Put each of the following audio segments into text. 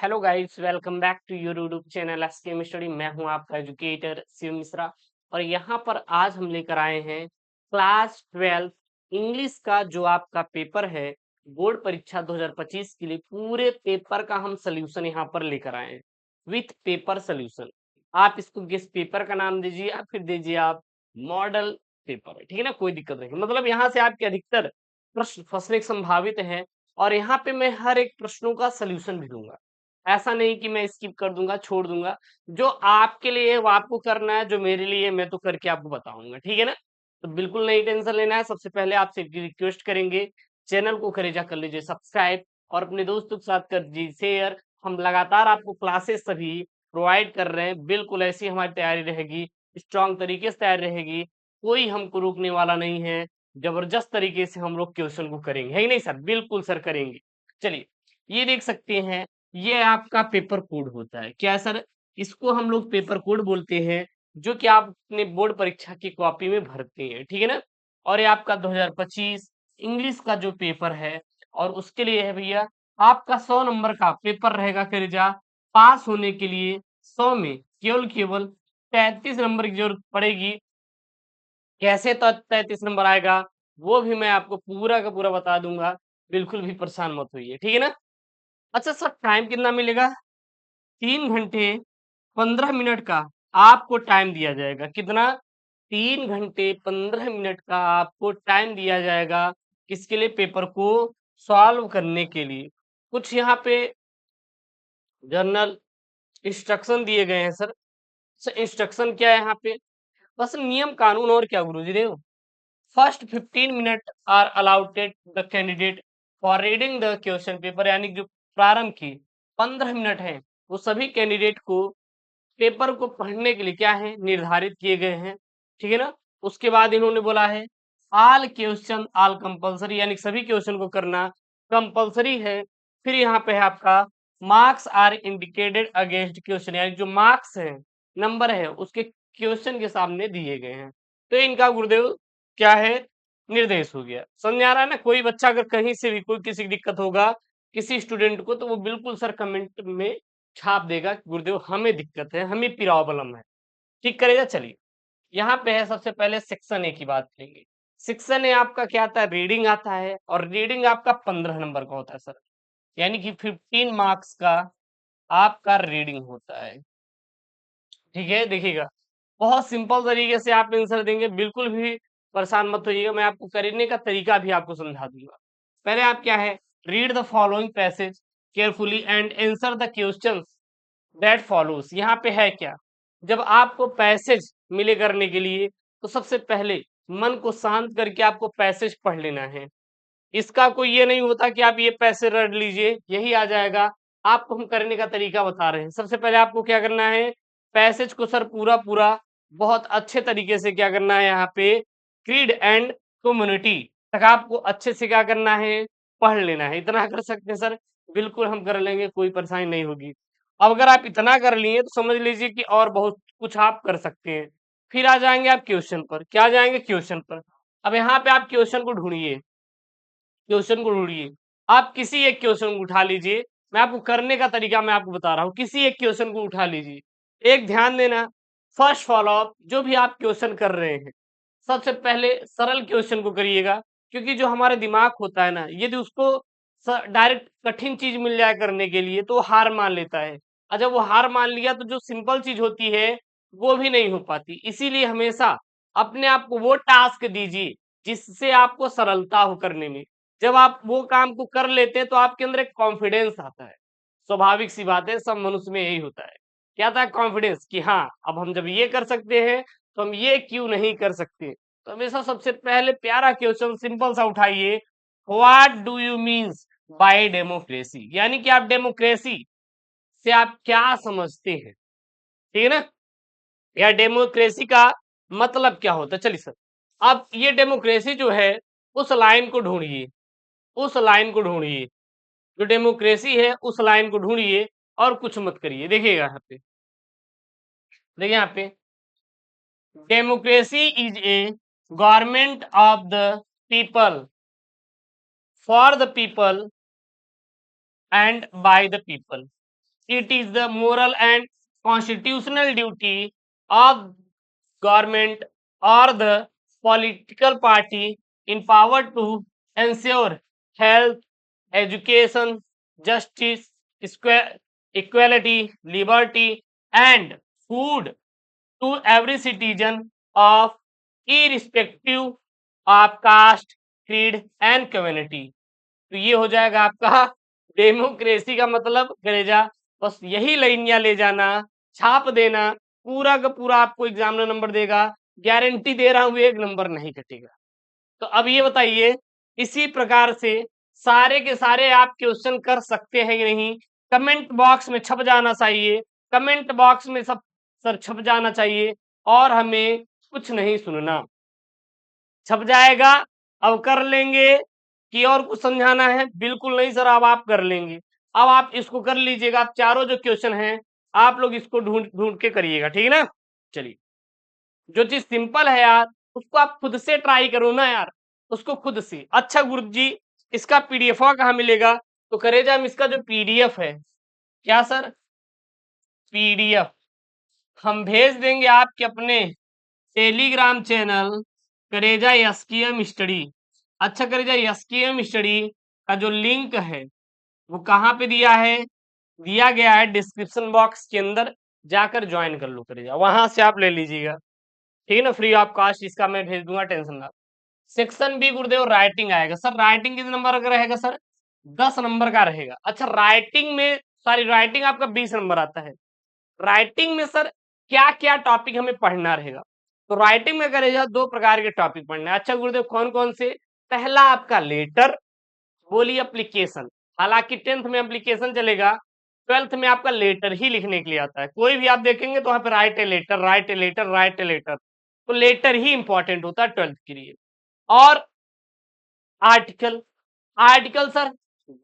Hello guys, welcome back to your YouTube channel SKM study. मैं हूं आपका educator Shiv Mishra और यहां पर आज हम लेकर आए हैं क्लास 12 इंग्लिश का जो आपका पेपर है बोर्ड परीक्षा 2025 के लिए। पूरे पेपर का हम सोल्यूशन यहां पर लेकर आए हैं विथ पेपर सोल्यूशन। आप इसको गेस्ट पेपर का नाम दीजिए या फिर दीजिए आप मॉडल पेपर, ठीक है ना, कोई दिक्कत नहीं। मतलब यहाँ से आपके अधिकतर प्रश्न फंसने के संभावित है और यहाँ पे मैं हर एक प्रश्नों का सोल्यूशन भी दूंगा। ऐसा नहीं कि मैं स्किप कर दूंगा, छोड़ दूंगा। जो आपके लिए है वो आपको करना है, जो मेरे लिए है मैं तो करके आपको बताऊंगा, ठीक है ना। तो बिल्कुल नहीं टेंशन लेना है। सबसे पहले आपसे रिक्वेस्ट करेंगे, चैनल को करेजा कर लीजिए सब्सक्राइब और अपने दोस्तों के साथ कर दीजिए शेयर। हम लगातार आपको क्लासेस सभी प्रोवाइड कर रहे हैं। बिल्कुल ऐसी हमारी तैयारी रहेगी, स्ट्रांग तरीके से तैयारी रहेगी, कोई हमको रोकने वाला नहीं है। जबरदस्त तरीके से हम लोग क्वेश्चन को करेंगे, है ही नहीं सर? बिल्कुल सर करेंगे। चलिए, ये देख सकते हैं, ये आपका पेपर कोड होता है। क्या है सर? इसको हम लोग पेपर कोड बोलते हैं, जो कि आप अपने बोर्ड परीक्षा की कॉपी में भरते हैं, ठीक है ना। और ये आपका 2025 इंग्लिश का जो पेपर है और उसके लिए है भैया आपका 100 नंबर का पेपर रहेगा। करेजा पास होने के लिए 100 में केवल केवल 33 नंबर की जरूरत पड़ेगी। कैसे तो 33 नंबर आएगा वो भी मैं आपको पूरा का पूरा बता दूंगा। बिल्कुल भी परेशान मत होइए, ठीक है ना। अच्छा सर, टाइम कितना मिलेगा? 3 घंटे 15 मिनट का आपको टाइम दिया जाएगा। कितना? 3 घंटे 15 मिनट का आपको टाइम दिया जाएगा। किसके लिए? पेपर को सॉल्व करने के लिए। कुछ यहाँ पे जर्नल इंस्ट्रक्शन दिए गए हैं सर। इंस्ट्रक्शन क्या है यहाँ पे? बस नियम कानून और क्या गुरुजी देव। First 15 minute are allotted the candidate for reading the question paper, यानी जो प्रारंभ की 15 मिनट है वो सभी कैंडिडेट को पेपर को पढ़ने के लिए क्या है निर्धारित किए गए हैं, ठीक है ना। उसके बाद इन्होंने बोला है ऑल क्वेश्चन ऑल कंपलसरी, यानी सभी क्वेश्चन को करना कंपलसरी है। फिर यहाँ पे है आपका marks are indicated against question, यानी जो मार्क्स है नंबर है उसके क्वेश्चन के सामने दिए गए हैं। तो इनका गुरुदेव क्या है निर्देश हो गया। समझ आ रहा है ना। कोई बच्चा अगर कहीं से भी कोई किसी की दिक्कत होगा किसी स्टूडेंट को, तो वो बिल्कुल सर कमेंट में छाप देगा कि गुरुदेव हमें दिक्कत है, हमें प्रॉब्लम है, ठीक करेगा। चलिए, यहाँ पे है सबसे पहले सेक्शन ए की बात करेंगे। सेक्शन ए आपका क्या आता है? रीडिंग आता है और रीडिंग आपका 15 नंबर का होता है सर, यानी कि 15 मार्क्स का आपका रीडिंग होता है, ठीक है। देखिएगा, बहुत सिंपल तरीके से आप आंसर देंगे, बिल्कुल भी परेशान मत होइएगा। मैं आपको करने का तरीका भी आपको समझा दूंगा। पहले आप क्या है, read the following passage carefully and answer the questions that follows. यहाँ पे है क्या, जब आपको पैसेज मिले करने के लिए तो सबसे पहले मन को शांत करके आपको पैसेज पढ़ लेना है। इसका कोई ये नहीं होता कि आप ये पैसे रट लीजिए यही आ जाएगा। आपको हम करने का तरीका बता रहे हैं। सबसे पहले आपको क्या करना है, पैसेज को सर पूरा पूरा बहुत अच्छे तरीके से क्या करना है, यहाँ पे क्रीड एंड कम्युनिटी तक आपको अच्छे से क्या करना है, पढ़ लेना है। इतना कर सकते हैं सर? बिल्कुल हम कर लेंगे, कोई परेशानी नहीं होगी। अब अगर आप इतना कर लिए तो समझ लीजिए कि और बहुत कुछ आप कर सकते हैं। फिर आ जाएंगे आप क्वेश्चन पर। क्या आ जाएंगे? क्वेश्चन पर। अब यहाँ पे आप क्वेश्चन को ढूंढिए, क्वेश्चन को ढूंढिए। आप किसी एक क्वेश्चन को उठा लीजिए। मैं आपको करने का तरीका मैं आपको बता रहा हूँ। किसी एक क्वेश्चन को उठा लीजिए। एक ध्यान देना, फर्स्ट फॉलोअप जो भी आप क्वेश्चन कर रहे हैं सबसे पहले सरल क्वेश्चन को करिएगा, क्योंकि जो हमारा दिमाग होता है ना, यदि उसको डायरेक्ट कठिन चीज मिल जाए करने के लिए तो वो हार मान लेता है। और जब वो हार मान लिया तो जो सिंपल चीज होती है वो भी नहीं हो पाती। इसीलिए हमेशा अपने आप को वो टास्क दीजिए जिससे आपको सरलता हो करने में। जब आप वो काम को कर लेते हैं तो आपके अंदर एक कॉन्फिडेंस आता है। स्वाभाविक सी बात है, सब मनुष्य में यही होता है। क्या था? कॉन्फिडेंस कि हाँ, अब हम जब ये कर सकते हैं तो हम ये क्यों नहीं कर सकते। तो हमेशा सबसे पहले प्यारा क्वेश्चन सिंपल सा उठाइए, what do you means by democracy, यानी कि आप डेमोक्रेसी से आप क्या समझते हैं, ठीक है ना। या डेमोक्रेसी का मतलब क्या होता है। चलिए सर, अब ये डेमोक्रेसी जो है उस लाइन को ढूंढिए, उस लाइन को ढूंढिए जो डेमोक्रेसी है, उस लाइन को ढूंढिए और कुछ मत करिए। देखिएगा यहाँ पे, देखिए यहाँ पे, democracy is a government of the people for the people and by the people. It is the moral and constitutional duty of government और the political party in power to ensure health, education, justice, equality, liberty, and food to every citizen of irrespective of caste, creed and community। तो ये हो जाएगा आपका democracy का मतलब करेजा। बस यही लाइनियां ले जाना, छाप देना, पूरा का पूरा आपको एग्जाम में नंबर देगा, गारंटी दे रहा हूं, एक नंबर नहीं कटेगा। तो अब ये बताइए, इसी प्रकार से सारे के सारे आप क्वेश्चन कर सकते हैं कि नहीं? कमेंट बॉक्स में छप जाना चाहिए, कमेंट बॉक्स में सब सर छप जाना चाहिए, और हमें कुछ नहीं सुनना। छप जाएगा, अब कर लेंगे कि और कुछ समझाना है? बिल्कुल नहीं सर, अब आप कर लेंगे। अब आप इसको कर लीजिएगा, आप चारों जो क्वेश्चन हैं आप लोग इसको ढूंढ ढूंढ के करिएगा, ठीक है ना? चलिए, जो चीज सिंपल है यार उसको आप खुद से ट्राई करो ना यार, उसको खुद से। अच्छा गुरुजी, इसका पीडीएफ कहाँ मिलेगा? तो करेजा हम इसका जो पीडीएफ है, क्या सर? पीडीएफ हम भेज देंगे आपके अपने टेलीग्राम चैनल करेजा एसकेएम स्टडी। अच्छा करेजा, एसकेएम स्टडी का जो लिंक है वो कहाँ पे दिया है? दिया गया है डिस्क्रिप्शन बॉक्स के अंदर, जाकर ज्वाइन कर लो करेजा, वहां से आप ले लीजिएगा, ठीक है ना? फ्री ऑफ कॉस्ट इसका मैं भेज दूंगा, टेंशन ना। सेक्शन बी गुरुदेव राइटिंग आएगा सर। राइटिंग कितने नंबर का रहेगा सर? 10 नंबर का रहेगा। अच्छा, राइटिंग में सॉरी राइटिंग आपका 20 नंबर आता है। राइटिंग में सर क्या क्या टॉपिक हमें पढ़ना रहेगा? तो राइटिंग में करेगा 2 प्रकार के टॉपिक पढ़ना है। अच्छा गुरुदेव, कौन कौन से? पहला आपका लेटर, बोली एप्लीकेशन। हालांकि 10th में एप्लीकेशन चलेगा, 12th में आपका लेटर ही लिखने के लिए आता है। कोई भी आप देखेंगे तो वहां पे write a letter, write a letter, write a letter, तो लेटर ही इंपॉर्टेंट होता है 12th के लिए। और आर्टिकल, आर्टिकल सर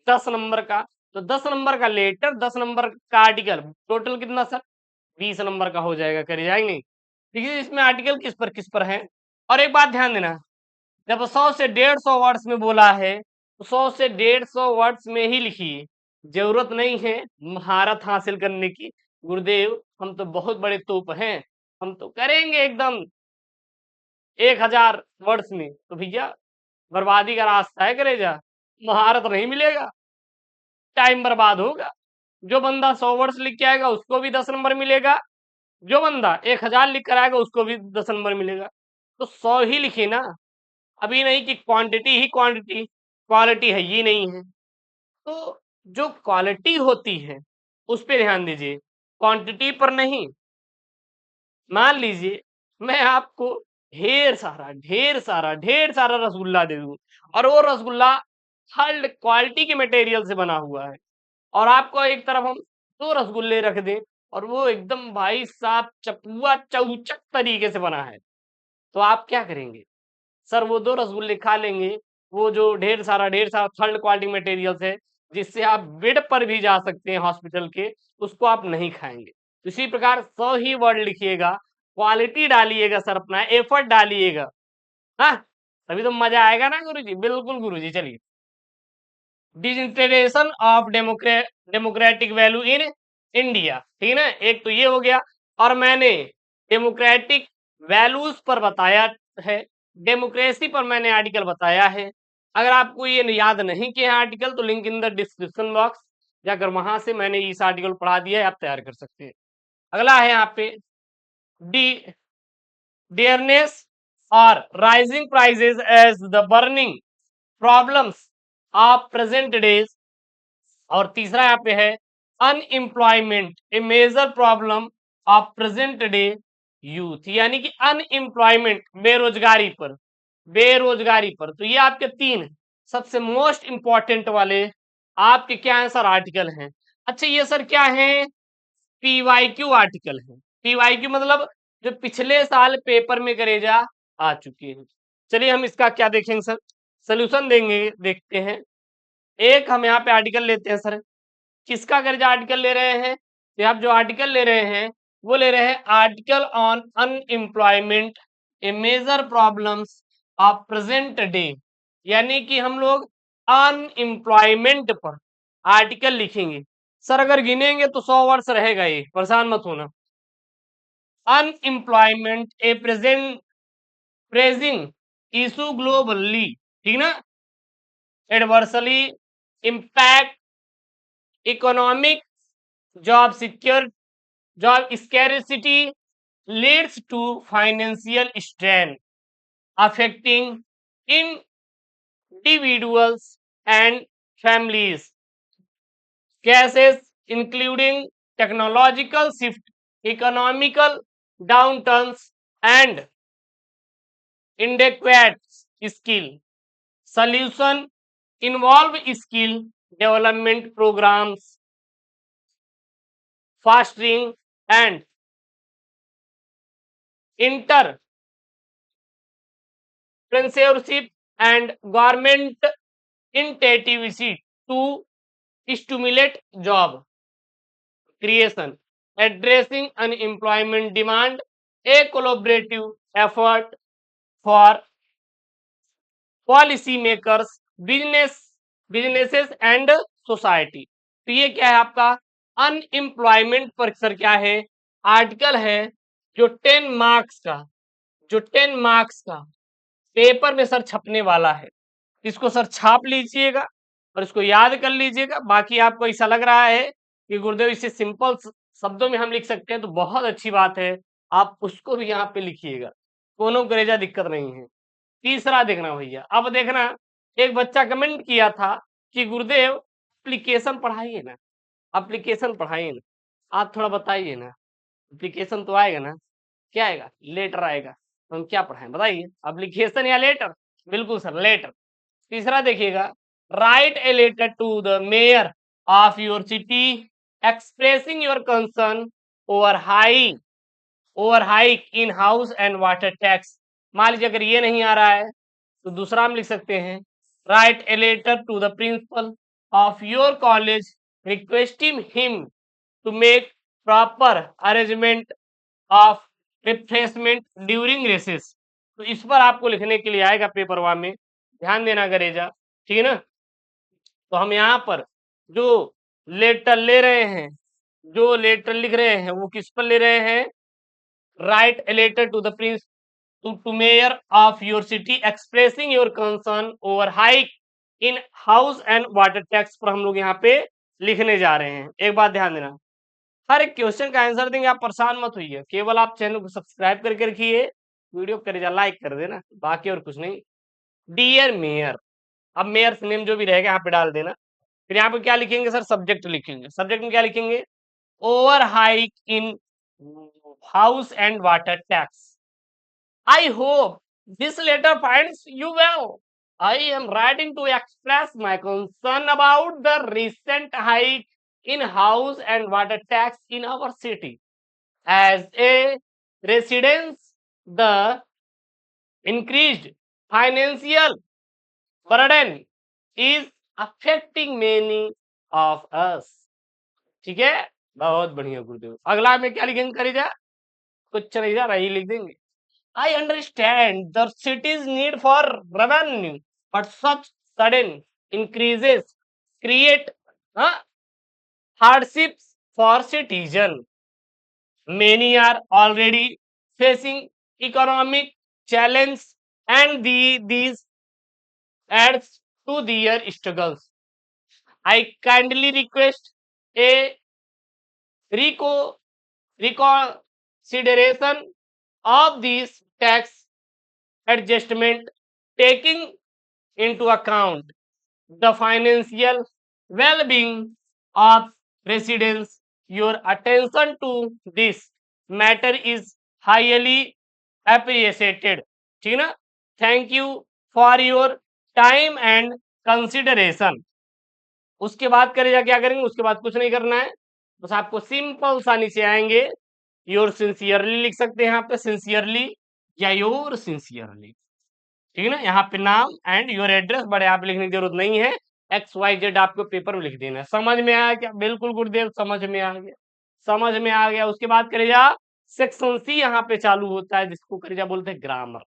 10 नंबर का, तो 10 नंबर का लेटर, 10 नंबर का आर्टिकल, टोटल कितना सर? 20 नंबर का हो जाएगा, कर जाएंगे। ठीक है, इसमें आर्टिकल किस पर है? और एक बात ध्यान देना, जब 100 से 150 वर्ड्स में बोला है तो 100 से 150 वर्ड्स में ही लिखिए, जरूरत नहीं है महारत हासिल करने की। गुरुदेव हम तो बहुत बड़े तोप हैं, हम तो करेंगे एकदम 1000 वर्ड्स में, तो भैया बर्बादी का रास्ता है करेजा, महारत नहीं मिलेगा, टाइम बर्बाद होगा। जो बंदा 100 वर्ड्स लिख के आएगा उसको भी 10 नंबर मिलेगा, जो बंदा 1000 लिख कर आएगा उसको भी 10 नंबर मिलेगा। तो 100 ही लिखे ना, अभी नहीं कि क्वांटिटी ही क्वांटिटी, क्वालिटी है ये नहीं है। तो जो क्वालिटी होती है उस पर ध्यान दीजिए, क्वांटिटी पर नहीं। मान लीजिए मैं आपको ढेर सारा रसगुल्ला दे दूं, और वो रसगुल्ला थर्ड क्वालिटी के मटेरियल से बना हुआ है, और आपको एक तरफ हम 2 रसगुल्ले रख दें और वो एकदम भाई साहब चपुआ चौचक तरीके से बना है, तो आप क्या करेंगे? सर वो 2 रसगुल्ले खा लेंगे, वो जो ढेर सारा थर्ड क्वालिटी मटेरियल्स है जिससे आप बेड पर भी जा सकते हैं हॉस्पिटल के, उसको आप नहीं खाएंगे। इसी प्रकार 100 ही वर्ड लिखिएगा, क्वालिटी डालिएगा सर, अपना एफर्ट डालिएगा, हाँ, तभी तो मजा आएगा ना गुरुजी। बिल्कुल गुरुजी, चलिए। Disintegration of democratic value in India, ठीक है ना? एक तो ये हो गया, और मैंने डेमोक्रेटिक वैल्यूज पर बताया है, डेमोक्रेसी पर मैंने आर्टिकल बताया है। अगर आपको ये याद नहीं किया है आर्टिकल, तो link in the description box, जाकर वहां से मैंने इस आर्टिकल पढ़ा दिया है, आप तैयार कर सकते हैं। अगला है यहाँ पे डी डियरनेस और rising prices as the burning problems of present days. और तीसरा यहाँ पे है unemployment a major problem of present day youth, यानी कि अनएम्प्लॉयमेंट, बेरोजगारी पर, बेरोजगारी पर। तो ये आपके 3 सबसे मोस्ट इंपॉर्टेंट वाले आपके क्या है सर? आर्टिकल हैं। अच्छा ये सर क्या है? पीवाईक्यू आर्टिकल है। पीवाईक्यू मतलब जो पिछले साल पेपर में करेजा आ चुके हैं। चलिए हम इसका क्या देखेंगे सर, सोल्यूशन देंगे, देखते हैं। एक हम यहाँ पे आर्टिकल लेते हैं सर, किसका करेजा आर्टिकल ले रहे हैं? तो आप जो आर्टिकल ले रहे हैं वो ले रहे हैं article on unemployment a major problems of present day, यानी कि हम लोग अनएम्प्लॉयमेंट पर आर्टिकल लिखेंगे। सर अगर गिनेंगे तो 100 वर्ष रहेगा ये, परेशान मत होना। अनएम्प्लॉयमेंट ए प्रेजिंग इशू ग्लोबली, ठीक ना, adversely impact economic, job secure, job scarcity leads to financial strain affecting individuals and families. Cases including technological shift, economical downturns, and inadequate skill solution involve skill development programs, fostering and entrepreneurship and government initiatives to stimulate job creation, addressing unemployment demand, a collaborative effort for policy makers, businesses and society. तो ये क्या है आपका unemployment पर sir क्या है, article है जो 10 मार्क्स का पेपर में सर छपने वाला है। इसको सर छाप लीजिएगा और इसको याद कर लीजिएगा। बाकी आपको ऐसा लग रहा है कि गुरुदेव इसे सिंपल शब्दों में हम लिख सकते हैं, तो बहुत अच्छी बात है, आप उसको भी यहाँ पे लिखिएगा, कोनो गरेजा दिक्कत नहीं है। तीसरा देखना भैया, अब देखना, एक बच्चा कमेंट किया था कि गुरुदेव एप्लीकेशन पढ़ाइए ना, एप्लीकेशन पढ़ाइए ना, आप थोड़ा बताइए ना, एप्लीकेशन तो आएगा ना, क्या आएगा, लेटर आएगा, तो हम क्या पढ़ाएं बताइए, एप्लीकेशन या लेटर? बिल्कुल सर, लेटर। तीसरा देखिएगा, write a letter to the mayor of your city expressing your concern over hike in house and water tax. मान लीजिए अगर ये नहीं आ रहा है तो दूसरा हम लिख सकते हैं, write a letter to the principal of your college requesting him to make proper arrangement of refreshment during recess. तो इस पर आपको लिखने के लिए आएगा पेपर वन में, ध्यान देना गरेजा, ठीक है ना। तो हम यहाँ पर जो लेटर ले रहे हैं, जो लेटर लिख रहे हैं वो किस पर ले रहे हैं, write a letter to the prince to mayor of your city expressing your concern over hike in house and water tax पर हम लोग यहाँ पे लिखने जा रहे हैं। एक बात ध्यान देना, हर एक क्वेश्चन का आंसर देंगे, आप परेशान मत होइए, केवल आप चैनल को सब्सक्राइब करके रखिए, वीडियो करेजा लाइक कर देना, बाकी और कुछ नहीं। डियर मेयर, अब मेयर नेम जो भी रहेगा यहाँ पे डाल देना। फिर यहाँ पे क्या लिखेंगे सर, सब्जेक्ट लिखेंगे। सब्जेक्ट में क्या लिखेंगे, over hike in house and water tax. I hope this letter finds you well. I am writing to express my concern about the recent hike in house and water tax in our city. As a resident, the increased financial burden is affecting many of us. ठीक है, बहुत बढ़िया गुरुदेव। अगला में क्या लिखेंगे करेजा, कुछ नहीं जा रहा, ये लिख देंगे। I understand the city's need for revenue, but such sudden increases create hardships for citizens. Many are already facing economic challenge, and these adds to their struggles. I kindly request a reconsideration of these tax adjustment, taking into account the financial well-being of residents. Your attention to this matter is highly appreciated, ठीक ना। Thank you for your time and consideration. उसके बाद करेगा क्या करेंगे, उसके बाद कुछ नहीं करना है, बस आपको सिंपल सा नीचे आएंगे, योर सिंसियरली लिख सकते हैं यहाँ पे, सिंसियरली या योर सिंसियरली, ठीक है ना। यहाँ पे नाम एंड योर एड्रेस बड़े आप लिखने की जरूरत नहीं है, XYZ आपको पेपर में लिख देना है। समझ में आया क्या? बिल्कुल गुरुदेव, समझ में आ गया, समझ में आ गया। उसके बाद करेगा सेक्शन सी यहाँ पे चालू होता है, जिसको करेगा बोलते हैं ग्रामर।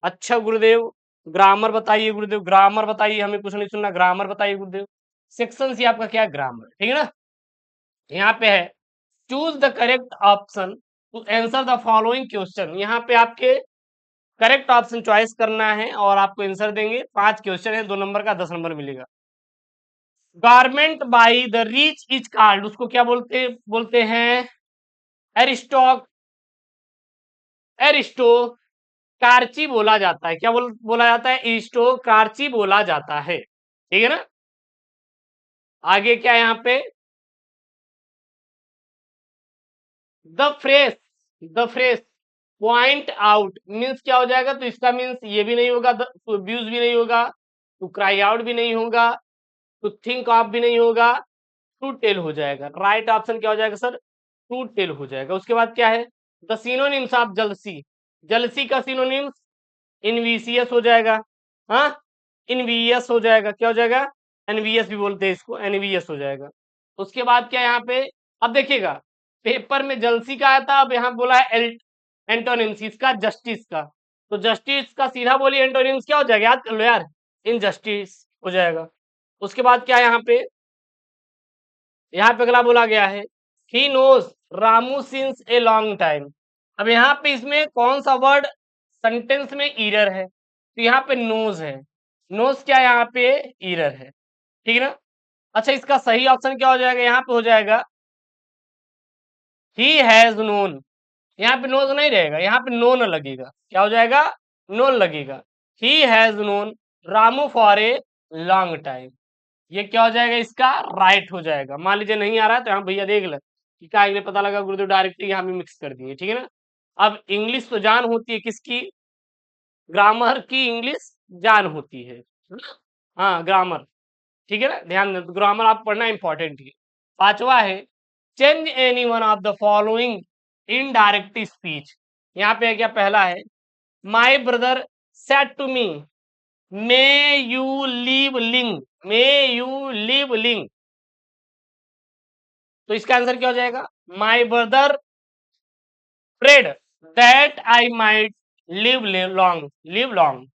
अच्छा गुरुदेव, ग्रामर बताइए गुरुदेव, ग्रामर बताइए, हमें कुछ नहीं सुनना, ग्रामर बताइए गुरुदेव। सेक्शन सी आपका क्या है, ग्रामर, ठीक है ना। यहाँ पे है choose the correct option to answer the following question. यहाँ पे आपके करेक्ट ऑप्शन चॉइस करना है और आपको आंसर देंगे। 5 क्वेश्चन है, 2 नंबर का 10 नंबर मिलेगा। Garment by the rich is called, उसको क्या बोलते बोलते हैं? एरिस्टॉक एरिस्टोकारची बोला जाता है। क्या बोला जाता है? एरिस्टोकारची बोला जाता है। ठीक है ना? आगे क्या है यहाँ पे? The fresh point out means क्या हो जाएगा? तो इसका मीन्स ये भी नहीं होगा, टू अब्यूज भी नहीं होगा, टू क्राई आउट भी नहीं होगा, टू थिंक ऑफ भी नहीं होगा, टू टेल हो जाएगा। राइट ऑप्शन क्या हो जाएगा सर? टू टेल हो जाएगा। उसके बाद क्या है? द सिनोनिम्स ऑफ जलसी, जलसी का सिनोनिम्स इनविशियस हो जाएगा। हाँ, इनवियस हो जाएगा। क्या हो जाएगा? एनवीएस भी बोलते हैं इसको, एनवीएस हो जाएगा। उसके बाद क्या यहाँ पे? अब देखिएगा, पेपर में जलसी का आया था, अब यहाँ बोला है एंटोनिम्स इसका, जस्टिस का। तो जस्टिस का सीधा बोलिए एंटोनिम्स क्या हो जाएगा? याद कर लो यार, इनजस्टिस हो जाएगा। उसके बाद क्या है यहाँ पे? यहाँ पे अगला बोला गया है he knows Ramu since a long time. अब यहाँ पे इसमें कौन सा वर्ड सेंटेंस में ईरर है? तो यहाँ पे नोज है। नोज क्या यहाँ पे ईरर है? ठीक है ना? अच्छा, इसका सही ऑप्शन क्या हो जाएगा? यहाँ पे हो जाएगा ही हैज नोन। यहाँ पे नोज नहीं रहेगा, यहाँ पे नोन लगेगा। क्या हो जाएगा? नोन लगेगा। He has known Ramu for a long time. ये क्या हो जाएगा? इसका राइट हो जाएगा। मान लीजिए नहीं आ रहा है तो यहाँ भैया देख ले कि क्या ये पता लगा गुरुदेव डायरेक्ट यहाँ भी मिक्स कर दिए। ठीक है ना? अब इंग्लिश तो जान होती है किसकी? ग्रामर की इंग्लिश जान होती है ना? हाँ, ग्रामर। ठीक है ना? ध्यान दें, ग्रामर आप पढ़ना इंपॉर्टेंट है। 5वां है change any one of the following in direct speech. यहाँ पे क्या पहला है? My brother said to me may you live long, may you live लिंग। तो इसका आंसर क्या हो जाएगा? My brother prayed that I might live long, live long.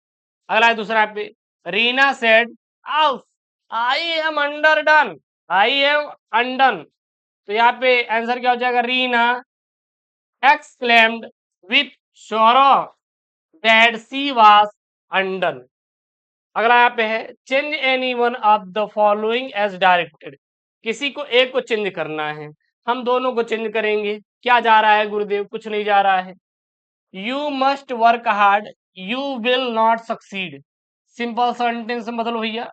अगला है दूसरा पे, Reena said I am undone, I am undone. तो यहाँ पे आंसर क्या हो जाएगा? Reena exclaimed with sorrow that she was undone. अगला यहाँ पे है change any one of the following as directed. किसी को एक को चेंज करना है, हम दोनों को चेंज करेंगे। क्या जा रहा है गुरुदेव? कुछ नहीं जा रहा है। You must work hard you will not succeed. Simple sentence में बदलो भैया,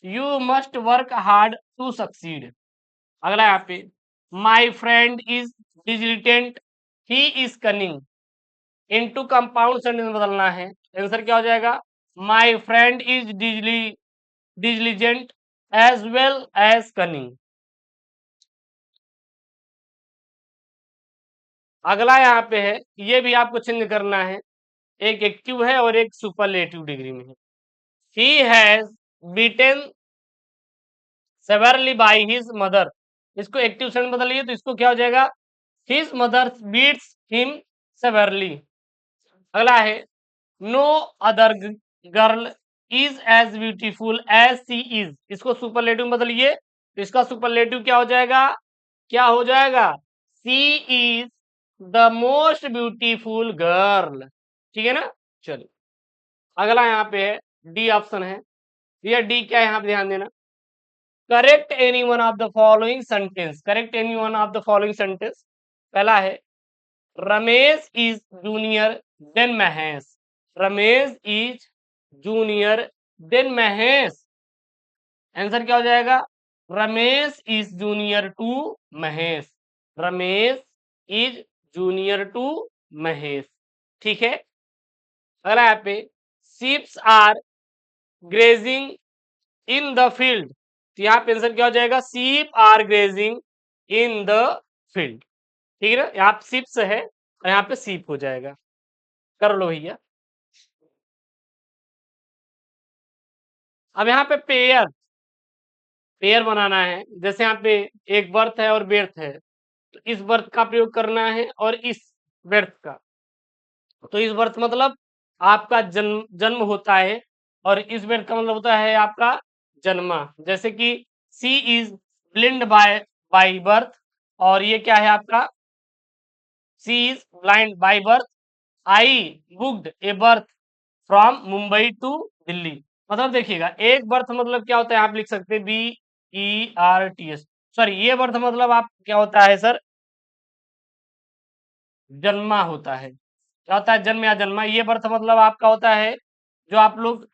you must work hard to succeed. अगला यहाँ पे my friend is diligent he is cunning. Into compound sentence में बदलना है। आंसर क्या हो जाएगा? My friend is diligent as well as cunning. अगला यहाँ पे है, ये भी आपको चेंज करना है। एक एक्टिव है और एक सुपरलेटिव डिग्री में है। He has beaten severely by his mother. इसको एक्टिव सेंस बदलिए तो इसको क्या हो जाएगा? His mother beats him severely. अगला है no other girl is as beautiful as she is. इसको सुपरलेटिव में बदलिए तो इसका सुपरलेटिव क्या हो जाएगा? क्या हो जाएगा? She is the most beautiful girl. ठीक है ना? चलिए अगला यहाँ पे है डी ऑप्शन है। ये डी क्या है? यहाँ पे ध्यान देना। Correct any one of the following sentence, correct any one of the following sentence. पहला है Ramesh is junior than Mahesh. Ramesh is junior than Mahesh. Answer क्या हो जाएगा? Ramesh is junior to Mahesh. Ramesh is junior to Mahesh. ठीक है? अगला यहाँ पे sheeps are grazing in the field. तो यहाँ पे आंसर क्या हो जाएगा? Sheep are grazing in the field. ठीक है ना? यहाँ पे शीप्स है और यहाँ पे शीप हो जाएगा। कर लो भैया। अब यहाँ पे पेयर, पेयर बनाना है। जैसे यहाँ पे एक बर्थ है और बेर्थ है, तो इस बर्थ का प्रयोग करना है और इस बेर्थ का। तो इस बर्थ मतलब आपका जन्म जन्म होता है और इस बेर्थ का मतलब होता है आपका जन्मा। जैसे कि she is blind by by birth, और ये क्या है आपका, she is blind by birth, I booked a berth from Mumbai to Delhi. मतलब देखिएगा, एक बर्थ मतलब क्या होता है, आप लिख सकते हैं BERTS, सॉरी ये बर्थ मतलब आप क्या होता है सर, जन्मा होता है, क्या होता है, जन्म या जन्मा। ये बर्थ मतलब आपका होता है जो आप लोग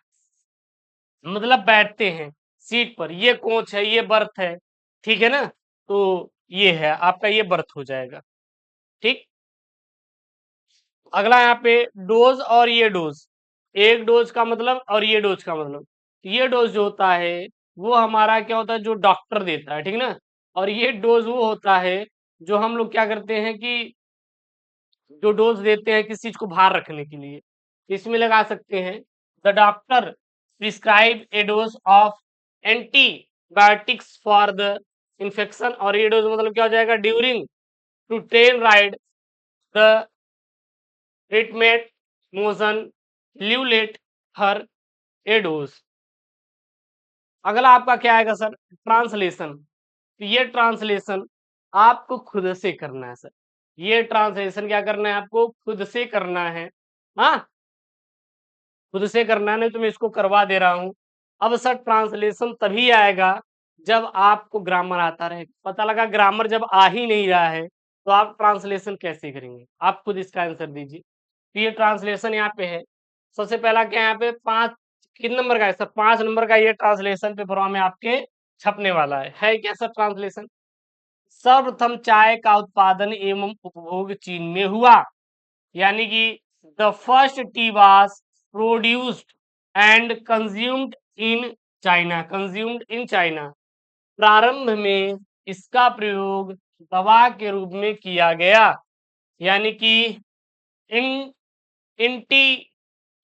मतलब बैठते हैं सीट पर, ये कोच है, ये बर्थ है, ठीक है ना। तो ये है आपका, ये बर्थ हो जाएगा, ठीक। अगला यहाँ पे डोज और ये डोज, एक डोज का मतलब और ये डोज का मतलब, ये डोज जो होता है वो हमारा क्या होता है, जो डॉक्टर देता है, ठीक ना। और ये डोज वो होता है जो हम लोग क्या करते हैं कि जो डोज देते हैं किसी चीज को बाहर रखने के लिए, इसमें लगा सकते हैं the doctor prescribe a dose of antibiotics for the infection. और ये डोज मतलब क्या हो जाएगा, during to train ride the treatment motion lulled her a dose. अगला आपका क्या आएगा सर, ट्रांसलेशन। तो ये ट्रांसलेशन आपको खुद से करना है सर, ये ट्रांसलेशन क्या करना है, आपको खुद से करना है। हाँ, खुद से करना है, नहीं तो मैं इसको करवा दे रहा हूं। अब सर ट्रांसलेशन तभी आएगा जब आपको ग्रामर आता रहे। पता लगा ग्रामर जब आ ही नहीं रहा है तो आप ट्रांसलेशन कैसे करेंगे, आप खुद इसका आंसर दीजिए। तो ये ट्रांसलेशन यहाँ पे है। सबसे पहला क्या है यहाँ पे, 5 किन नंबर का है सर, 5 नंबर का ये ट्रांसलेशन पेपर में आपके छपने वाला है क्या सर ट्रांसलेशन। सर्वप्रथम चाय का उत्पादन एवं उपभोग चीन में हुआ, यानी कि the first tea was produced and consumed in China, consumed in China. प्रारंभ में इसका प्रयोग दवा के रूप में किया गया, यानी कि इन इंटी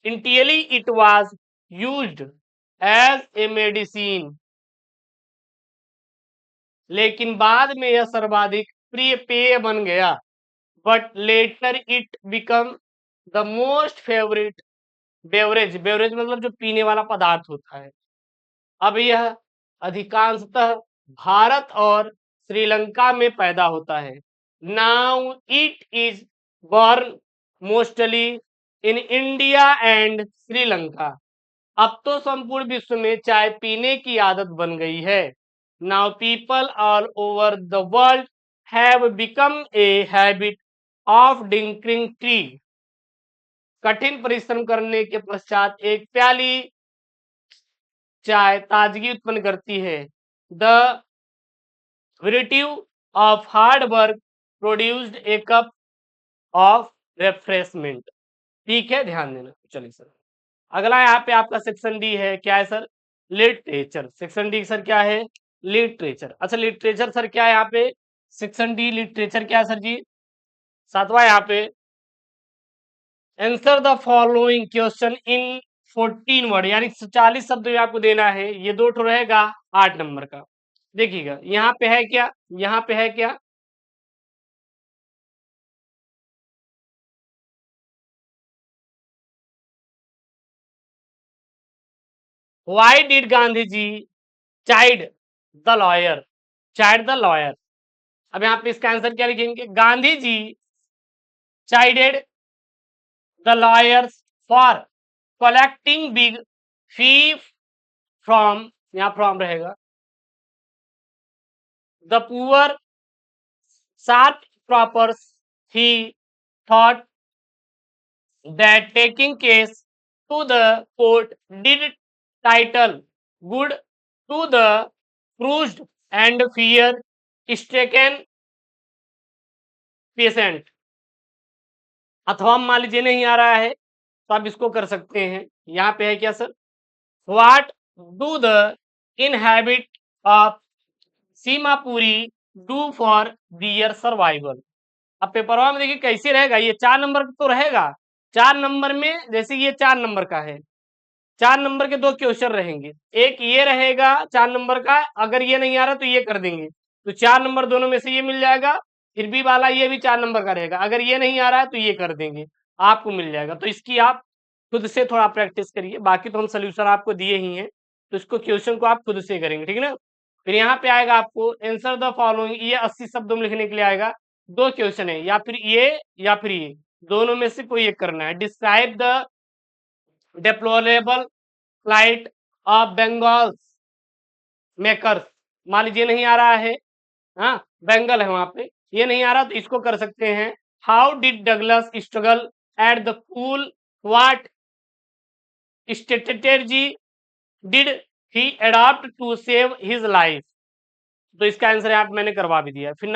initially it was used as a medicine, लेकिन बाद में यह सर्वाधिक प्रिय पेय बन गया। But later it become the most favourite beverage, beverage मतलब जो पीने वाला पदार्थ होता है। अब यह अधिकांशतः भारत और श्रीलंका में पैदा होता है। Now it is burn mostly in India and Sri Lanka. अब तो संपूर्ण विश्व में चाय पीने की आदत बन गई है। Now people all over the world have become a habit of drinking tea. कठिन परिश्रम करने के पश्चात एक प्याली चाय ताजगी उत्पन्न करती है। The virtue of hard work produced a cup of refreshment। ठीक है, ध्यान देना। चलिए सर, अगला यहाँ पे आपका सेक्शन डी है, क्या है sir, literature. Section D sir क्या है, लिटरेचर। अच्छा लिटरेचर सर क्या है यहाँ पे, सेक्शन डी लिटरेचर क्या है सर जी, सातवां यहाँ पे, answer the following question in 14 word, यानी 40 शब्द में आपको देना है। ये 2 ठो रहेगा 8 नंबर का। देखिएगा यहाँ पे है क्या, यहाँ पे है क्या, why did Gandhi ji chide the lawyer, chide the lawyer. अब यहाँ पे इसका आंसर क्या लिखेंगे, Gandhi ji chided the lawyers for collecting big fee from, यहाँ फ्रॉम रहेगा, the poor sharecroppers. He thought that taking case to the court did title good to the bruised and fear stricken patient। अथवा मान लीजिए नहीं आ रहा है तो आप इसको कर सकते हैं। यहाँ पे है क्या sir, what do the inhabit of Seemapuri do for their survival. अब पेपर में देखिए कैसे रहेगा, ये 4 नंबर तो रहेगा। 4 नंबर में जैसे ये 4 नंबर का है, 4 नंबर के 2 क्वेश्चन रहेंगे, एक ये रहेगा 4 नंबर का, अगर ये नहीं आ रहा तो ये कर देंगे, तो 4 नंबर दोनों में से ये मिल जाएगा। फिर बी वाला ये भी 4 नंबर का रहेगा, अगर ये नहीं आ रहा है तो ये कर देंगे, आपको मिल जाएगा। तो इसकी आप खुद से थोड़ा प्रैक्टिस करिए, बाकी तो हम सोल्यूशन आपको दिए ही हैं, तो इसको क्वेश्चन को आप खुद से करेंगे, ठीक है ना। फिर यहाँ पे आएगा आपको आंसर द फॉलोइंग, ये 80 शब्दों में लिखने के लिए आएगा। 2 क्वेश्चन है, या फिर ये, दोनों में से कोई एक करना है। Describe the deplorable flight of Bengal's makers, मान लीजिए नहीं आ रहा है, हाँ बंगाल है वहां पे, ये नहीं आ रहा तो इसको कर सकते हैं। How did Douglas struggle at the pool, what strategy did he adopt to save his life, तो इसका आंसर यहाँ पे मैंने करवा भी दिया। फिर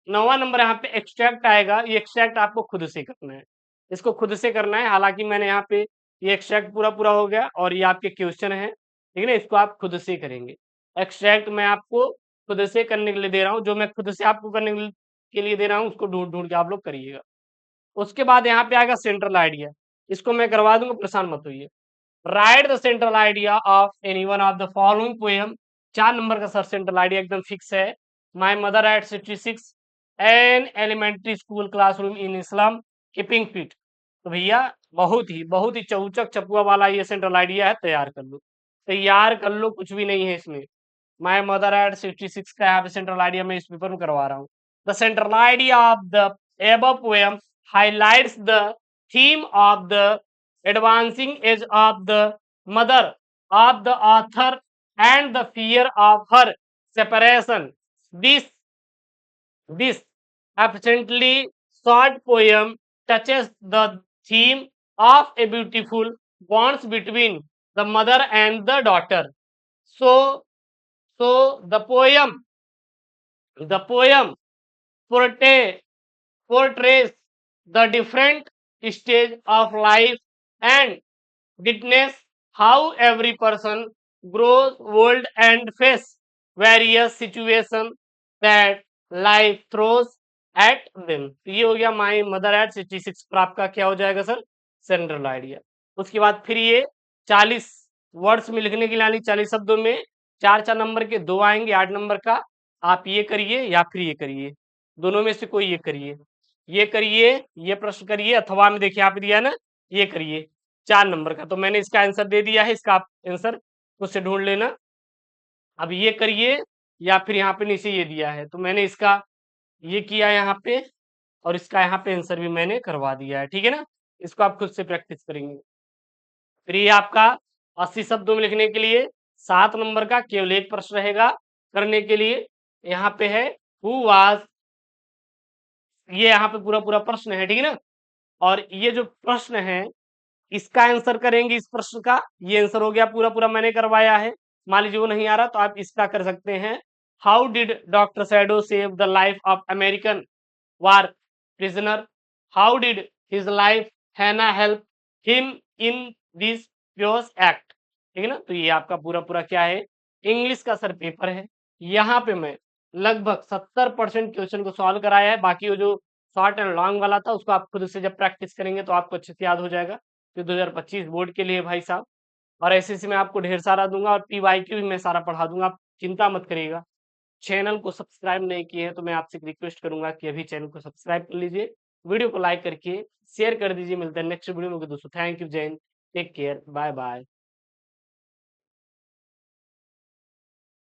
9वां नंबर यहाँ पे एक्सट्रैक्ट आएगा, ये एक्सट्रैक्ट आपको खुद से करना है, इसको खुद से करना है। हालांकि मैंने यहाँ पे ये एक्सट्रैक्ट पूरा पूरा हो गया और ये आपके क्वेश्चन है, ठीक है ना, इसको आप खुद से करेंगे। एक्सट्रैक्ट मैं आपको खुद से करने के लिए दे रहा हूँ, जो मैं खुद से आपको करने के लिए दे रहा हूँ उसको ढूंढ ढूंढ के आप लोग करिएगा। उसके बाद यहाँ पे आएगा सेंट्रल आइडिया, इसको मैं करवा दूंगा, परेशान मत होइए। Write the central idea of any one of the following poem, 4 number का सर सेंट्रल आइडिया एकदम फिक्स है। My mother at 66, an elementary school classroom in a slum, keeping fit. तो भैया बहुत ही चौचक चपुआ वाला ये सेंट्रल आइडिया है, तैयार कर लो, तैयार कर लो, कुछ भी नहीं है इसमें। माई मदर एट 66 का यहाँ पे सेंट्रल आइडिया मैं इस पेपर में करवा रहा हूँ। The central idea of the above poem highlights the theme of the advancing age of the mother of the author and the fear of her separation. This absently short poem touches the theme of a beautiful bonds between the mother and the daughter. So the poem portrays the different stage of life and witness how every person grows old and face various situations that life throws at them। तो ये हो गया माई mother at 66 पर आपका क्या हो जाएगा sir, central idea. उसके बाद फिर ये 40 वर्ड्स में लिखने के लिए, यानी 40 शब्दों में 4 नंबर के 2 आएंगे 8 नंबर का, आप ये करिए या फिर ये करिए, दोनों में से कोई एक करिए, ये करिए, ये प्रश्न करिए, अथवा में देखिए आप दिया ना, ये करिए 4 नंबर का। तो मैंने इसका आंसर दे दिया है, इसका आप आंसर खुद से ढूंढ लेना। अब ये करिए या फिर यहाँ पे नीचे ये दिया है, तो मैंने इसका ये किया यहाँ पे, और इसका यहाँ पे आंसर भी मैंने करवा दिया है, ठीक है ना। इसको आप खुद से प्रैक्टिस करेंगे। फिर ये आपका 80 शब्दों में लिखने के लिए 7 नंबर का केवल एक प्रश्न रहेगा करने के लिए। यहाँ पे है हु वाज, ये यहाँ पे पूरा पूरा प्रश्न है, ठीक है ना। और ये जो प्रश्न है इसका आंसर करेंगे, इस प्रश्न का ये आंसर हो गया, पूरा पूरा मैंने करवाया है। मान लीजिए वो नहीं आ रहा तो आप इसका कर सकते हैं। How did doctor Sadao save the life of American war prisoner, how did his life Hana help him in this pious act, ठीक है ना। तो ये आपका पूरा पूरा क्या है, इंग्लिश का सर पेपर है। यहाँ पे मैं लगभग 70% क्वेश्चन को सॉल्व कराया है, बाकी वो जो शॉर्ट एंड लॉन्ग वाला था उसको आप खुद से जब प्रैक्टिस करेंगे तो आपको अच्छे से याद हो जाएगा। तो 2025 बोर्ड के लिए भाई साहब, और एसएससी में आपको ढेर सारा दूंगा, और पीवाईक्यू भी मैं सारा पढ़ा दूंगा, आप चिंता मत करिएगा। चैनल को सब्सक्राइब नहीं किए हैं तो मैं आपसे रिक्वेस्ट करूंगा कि अभी चैनल को सब्सक्राइब कर लीजिए, वीडियो को लाइक करके शेयर कर दीजिए। मिलते हैं नेक्स्ट वीडियो में दोस्तों, थैंक यू, जय हिंद, टेक केयर, बाय बाय।